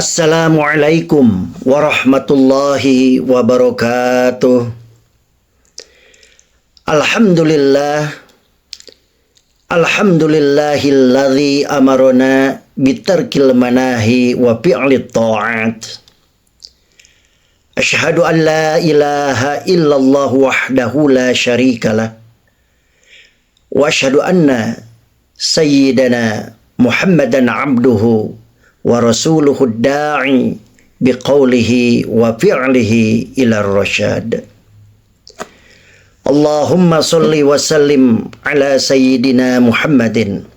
Assalamualaikum warahmatullahi wabarakatuh. Alhamdulillahilladzi amarona bitarkil manahi wa fi'lit ta'at. Asyhadu an la ilaha illallah wahdahu la syarikalah. Wa asyhadu anna sayyidana Muhammadan abduhu wa rasuluhu da'i biqaulihi wa fi'lihi ila rasyad. Allahumma salli wa sallim ala sayyidina Muhammadin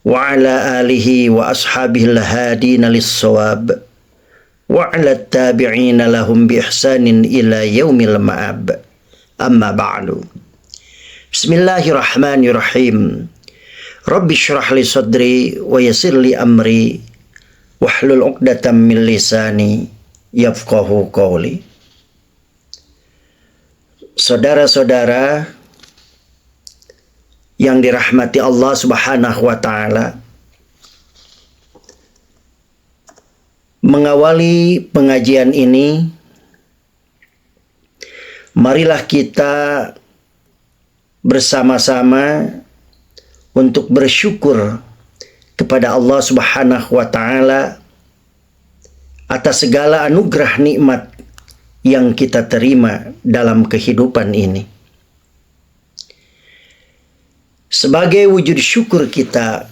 wa ala alihi wa ashabihi al-hadina lis-shawab wa ala tabi'ina lahum bi ihsanin ila yaumil ma'ab. Amma ba'du. Bismillahirrahmanirrahim. Rabbi syrah li sadri wa yassir li amri wahlul 'uqdatam min lisani yafqahu qawli. Saudara-saudara yang dirahmati Allah Subhanahu wa taala, mengawali pengajian ini, marilah kita bersama-sama untuk bersyukur kepada Allah Subhanahu wa taala atas segala anugerah nikmat yang kita terima dalam kehidupan ini. Sebagai wujud syukur kita,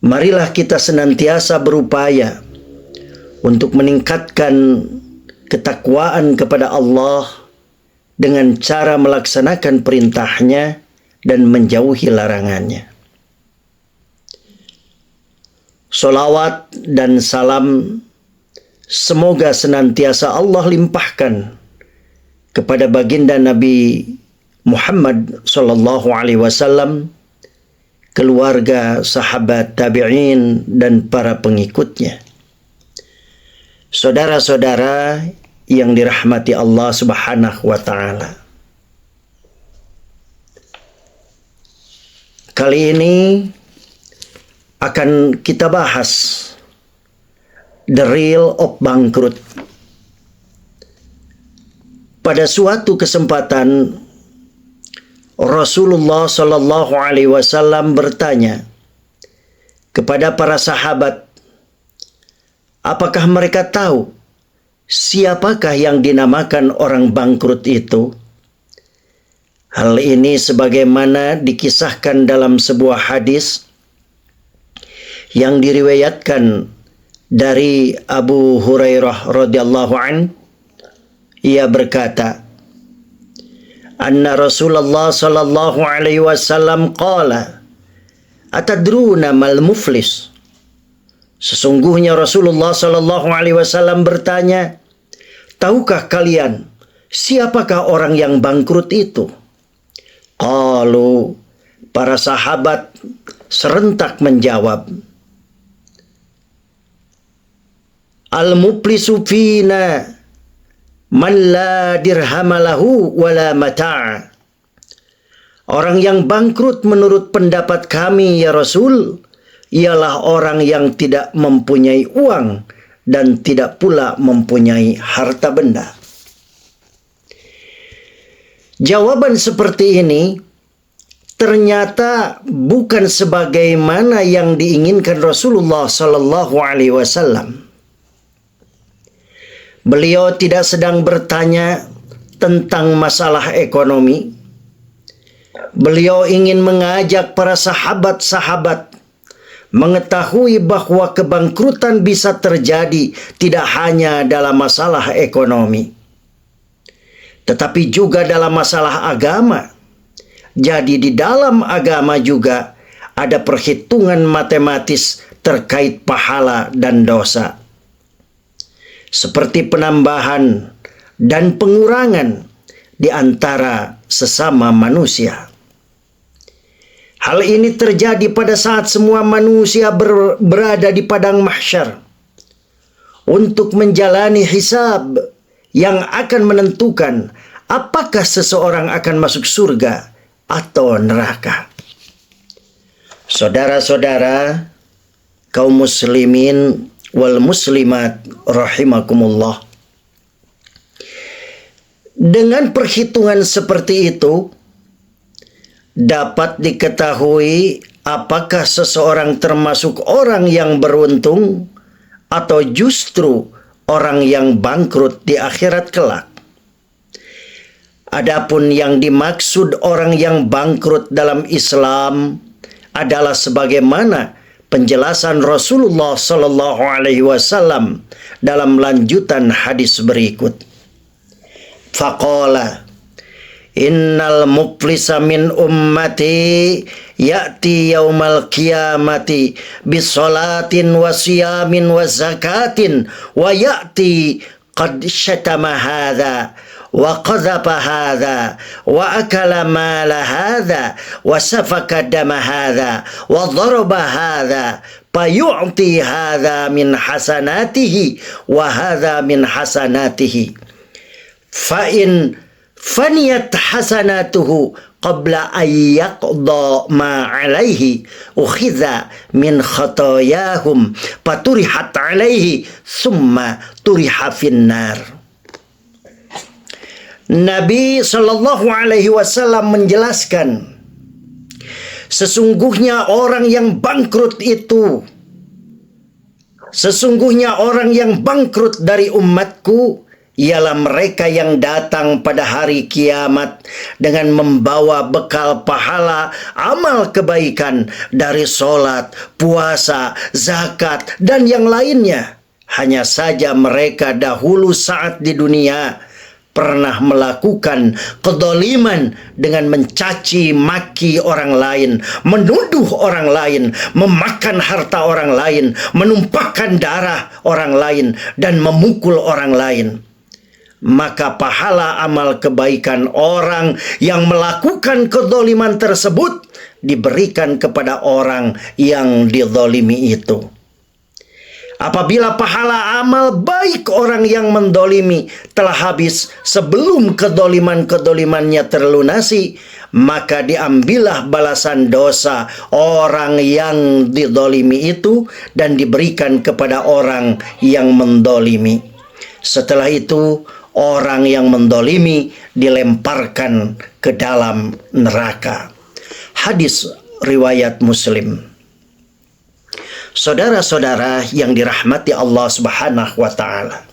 marilah kita senantiasa berupaya untuk meningkatkan ketakwaan kepada Allah dengan cara melaksanakan perintahnya dan menjauhi larangannya. Salawat dan salam semoga senantiasa Allah limpahkan kepada baginda Nabi Muhammad sallallahu alaihi wasallam, keluarga, sahabat, tabi'in dan para pengikutnya. Saudara-saudara yang dirahmati Allah Subhanahu wa taala. Kali ini akan kita bahas the real of bangkrut. Pada suatu kesempatan Rasulullah Shallallahu Alaihi Wasallam bertanya kepada para sahabat, apakah mereka tahu siapakah yang dinamakan orang bangkrut itu? Hal ini sebagaimana dikisahkan dalam sebuah hadis yang diriwayatkan dari Abu Hurairah radhiyallahu an. Ia berkata, anna Rasulullah sallallahu alaihi wasallam qala, atadruna mal muflis? Sesungguhnya Rasulullah sallallahu alaihi wasallam bertanya, tahukah kalian siapakah orang yang bangkrut itu? Qalu, para sahabat serentak menjawab, al-muflisu fina man la dirhamalahu wala mata'. Orang yang bangkrut menurut pendapat kami ya Rasul ialah orang yang tidak mempunyai uang dan tidak pula mempunyai harta benda. Jawaban seperti ini ternyata bukan sebagaimana yang diinginkan Rasulullah sallallahu alaihi wasallam. Beliau tidak sedang bertanya tentang masalah ekonomi. Beliau ingin mengajak para sahabat-sahabat mengetahui bahwa kebangkrutan bisa terjadi tidak hanya dalam masalah ekonomi, tetapi juga dalam masalah agama. Jadi di dalam agama juga ada perhitungan matematis terkait pahala dan dosa, seperti penambahan dan pengurangan di antara sesama manusia. Hal ini terjadi pada saat semua manusia berada di padang mahsyar untuk menjalani hisab yang akan menentukan apakah seseorang akan masuk surga atau neraka. Saudara-saudara, kaum muslimin wal muslimat rahimakumullah. Dengan perhitungan seperti itu dapat diketahui apakah seseorang termasuk orang yang beruntung atau justru orang yang bangkrut di akhirat kelak. Adapun yang dimaksud orang yang bangkrut dalam Islam adalah sebagaimana penjelasan Rasulullah sallallahu alaihi wasallam dalam lanjutan hadis berikut. Faqala innal muflisa min ummati ya'ti yaumal qiyamati bisolatin wa siyamin wa zakatin wa ya'ti qad syatama hadha wa qadhaba hadha wa akala mala hadha wa safaka dama hadha wa daraba hadha fayu'ti hadha min hasanatihi wa hadha min hasanatihi fa in faniyat hasanatuhu qabla an yaqda ma alaihi ukhidha min khatayahum faturihat alaihi summa turiha finnar. Nabi Shallallahu Alaihi Wasallam menjelaskan, sesungguhnya orang yang bangkrut dari umatku ialah mereka yang datang pada hari kiamat dengan membawa bekal pahala amal kebaikan dari solat, puasa, zakat, dan yang lainnya. Hanya saja mereka dahulu saat di dunia pernah melakukan kedoliman dengan mencaci maki orang lain, menuduh orang lain, memakan harta orang lain, menumpahkan darah orang lain, dan memukul orang lain. Maka pahala amal kebaikan orang yang melakukan kedoliman tersebut diberikan kepada orang yang didolimi itu. Apabila pahala amal baik orang yang mendolimi telah habis sebelum kedoliman-kedolimannya terlunasi, maka diambillah balasan dosa orang yang didolimi itu dan diberikan kepada orang yang mendolimi. Setelah itu, orang yang mendolimi dilemparkan ke dalam neraka. Hadis riwayat Muslim. Saudara-saudara yang dirahmati Allah Subhanahu wa Ta'ala,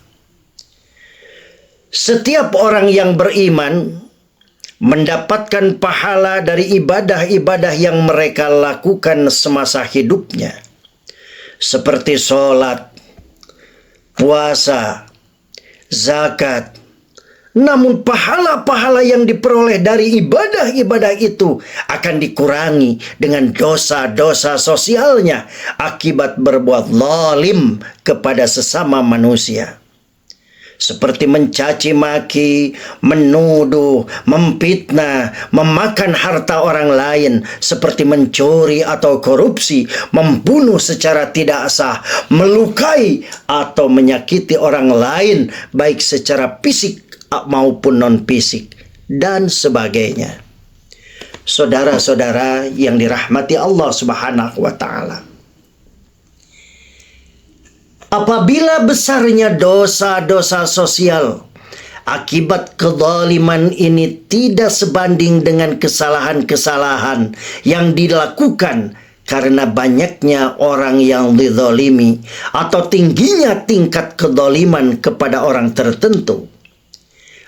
setiap orang yang beriman mendapatkan pahala dari ibadah-ibadah yang mereka lakukan semasa hidupnya, seperti sholat, puasa, zakat. Namun pahala-pahala yang diperoleh dari ibadah-ibadah itu akan dikurangi dengan dosa-dosa sosialnya akibat berbuat zalim kepada sesama manusia. Seperti mencaci maki, menuduh, memfitnah, memakan harta orang lain, seperti mencuri atau korupsi, membunuh secara tidak sah, melukai atau menyakiti orang lain baik secara fisik maupun non-fisik, dan sebagainya. Saudara-saudara yang dirahmati Allah Subhanahu wa Ta'ala, apabila besarnya dosa-dosa sosial akibat kezaliman ini tidak sebanding dengan kesalahan-kesalahan yang dilakukan karena banyaknya orang yang dizalimi atau tingginya tingkat kezaliman kepada orang tertentu,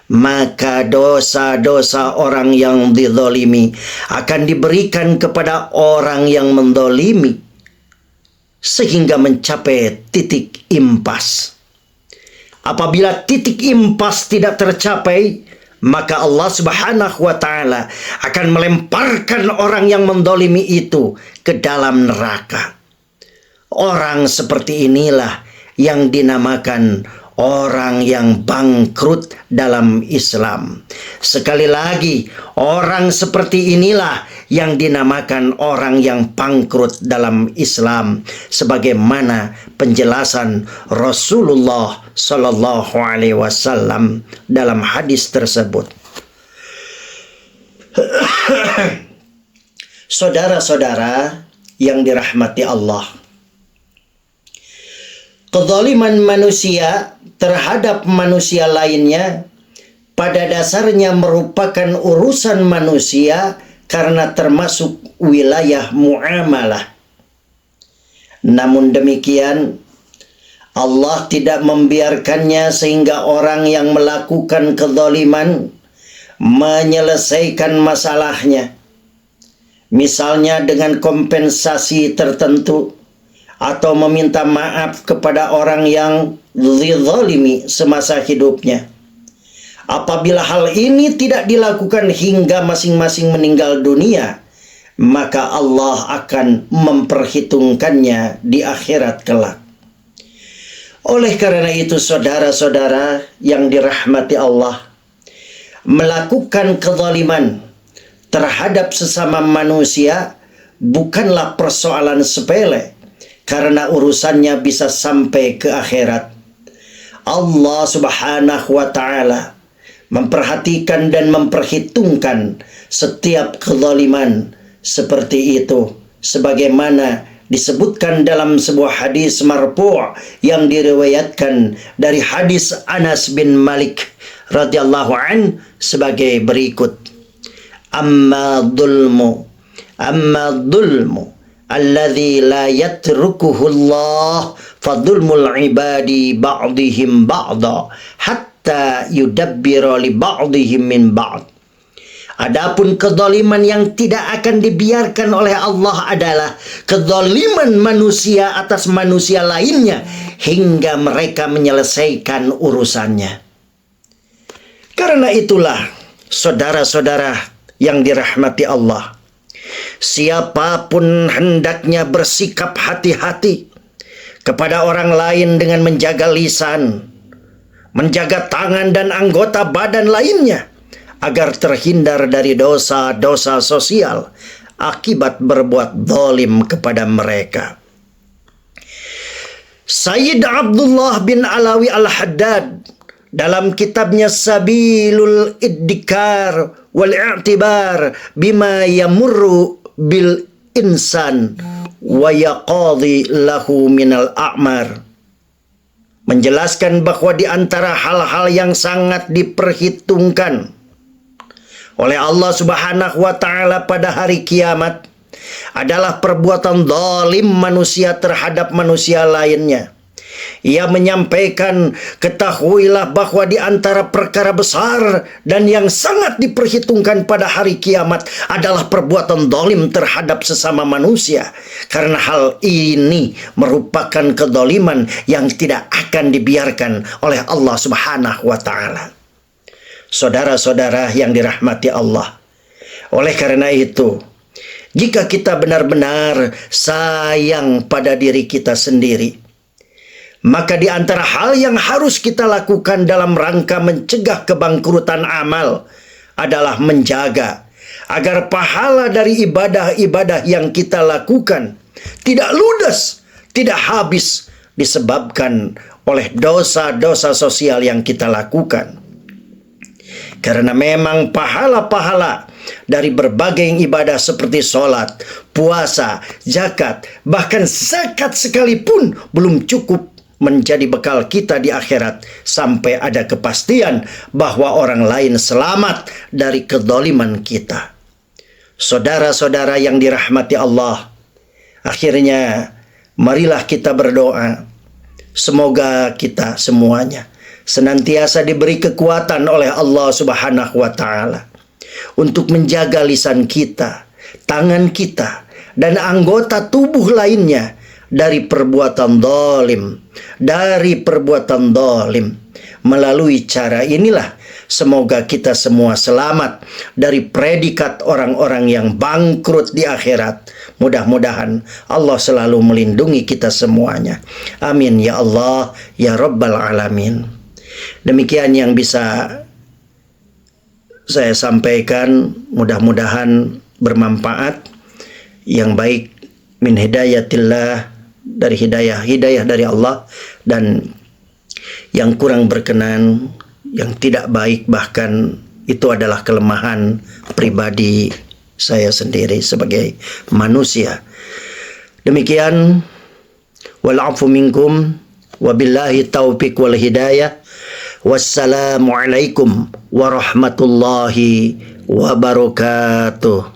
maka dosa-dosa orang yang dizalimi akan diberikan kepada orang yang mendolimi sehingga mencapai titik impas. Apabila titik impas tidak tercapai, maka Allah Subhanahu wa Ta'ala akan melemparkan orang yang mendolimi itu ke dalam neraka. Orang seperti inilah yang dinamakan orang yang bangkrut dalam Islam. Sekali lagi, orang seperti inilah yang dinamakan orang yang bangkrut dalam Islam, sebagaimana penjelasan Rasulullah Sallallahu Alaihi Wasallam dalam hadis tersebut. Saudara-saudara yang dirahmati Allah, Kezaliman manusia terhadap manusia lainnya pada dasarnya merupakan urusan manusia karena termasuk wilayah muamalah. Namun demikian, Allah tidak membiarkannya sehingga orang yang melakukan kezaliman menyelesaikan masalahnya. Misalnya dengan kompensasi tertentu atau meminta maaf kepada orang yang zalimi semasa hidupnya. Apabila hal ini tidak dilakukan hingga masing-masing meninggal dunia, maka Allah akan memperhitungkannya di akhirat kelak. Oleh karena itu, saudara-saudara yang dirahmati Allah, melakukan kezaliman terhadap sesama manusia bukanlah persoalan sepele, karena urusannya bisa sampai ke akhirat. Allah Subhanahu wa Ta'ala memperhatikan dan memperhitungkan setiap kezaliman seperti itu, sebagaimana disebutkan dalam sebuah hadis marfu' yang diriwayatkan dari hadis Anas bin Malik radhiyallahu an sebagai berikut: amma dhulmu alladhi la yatrukuhu Allah fadhulmul ibadi ba'dihim ba'da hatta yudabbira li ba'dihim min ba'd. Adapun kezaliman yang tidak akan dibiarkan oleh Allah adalah kezaliman manusia atas manusia lainnya hingga mereka menyelesaikan urusannya. Karena itulah, saudara-saudara yang dirahmati Allah, siapapun hendaknya bersikap hati-hati kepada orang lain dengan menjaga lisan, menjaga tangan dan anggota badan lainnya, agar terhindar dari dosa-dosa sosial akibat berbuat zalim kepada mereka. Sayyid Abdullah bin Alawi Al-Haddad dalam kitabnya Sabilul Iddikar wal I'tibar bima yamurru bil insan wa yaqadi lahu minal a'mar menjelaskan bahwa di antara hal-hal yang sangat diperhitungkan oleh Allah Subhanahu wa Ta'ala pada hari kiamat adalah perbuatan zalim manusia terhadap manusia lainnya. Ia menyampaikan, ketahuilah bahwa di antara perkara besar dan yang sangat diperhitungkan pada hari kiamat adalah perbuatan zalim terhadap sesama manusia, karena hal ini merupakan kezaliman yang tidak akan dibiarkan oleh Allah Subhanahu wa Ta'ala. Saudara-saudara yang dirahmati Allah, oleh karena itu, jika kita benar-benar sayang pada diri kita sendiri, maka di antara hal yang harus kita lakukan dalam rangka mencegah kebangkrutan amal adalah menjaga agar pahala dari ibadah-ibadah yang kita lakukan tidak ludes, tidak habis disebabkan oleh dosa-dosa sosial yang kita lakukan. Karena memang pahala-pahala dari berbagai ibadah seperti sholat, puasa, zakat, bahkan zakat sekalipun belum cukup menjadi bekal kita di akhirat sampai ada kepastian bahwa orang lain selamat dari kezaliman kita. Saudara-saudara yang dirahmati Allah, akhirnya marilah kita berdoa, semoga kita semuanya senantiasa diberi kekuatan oleh Allah Subhanahu wa Ta'ala untuk menjaga lisan kita, tangan kita, dan anggota tubuh lainnya dari perbuatan zalim. Melalui cara inilah semoga kita semua selamat dari predikat orang-orang yang bangkrut di akhirat. Mudah-mudahan Allah selalu melindungi kita semuanya. Amin ya Allah ya Rabbal Alamin. Demikian yang bisa saya sampaikan, mudah-mudahan bermanfaat. Yang baik min hidayatillah, dari hidayah dari Allah, dan yang kurang berkenan, yang tidak baik, bahkan itu adalah kelemahan pribadi saya sendiri sebagai manusia. Demikian, wal afu minkum. Wabillahi taufiq wal hidayah. Wassalamualaikum warahmatullahi wabarakatuh.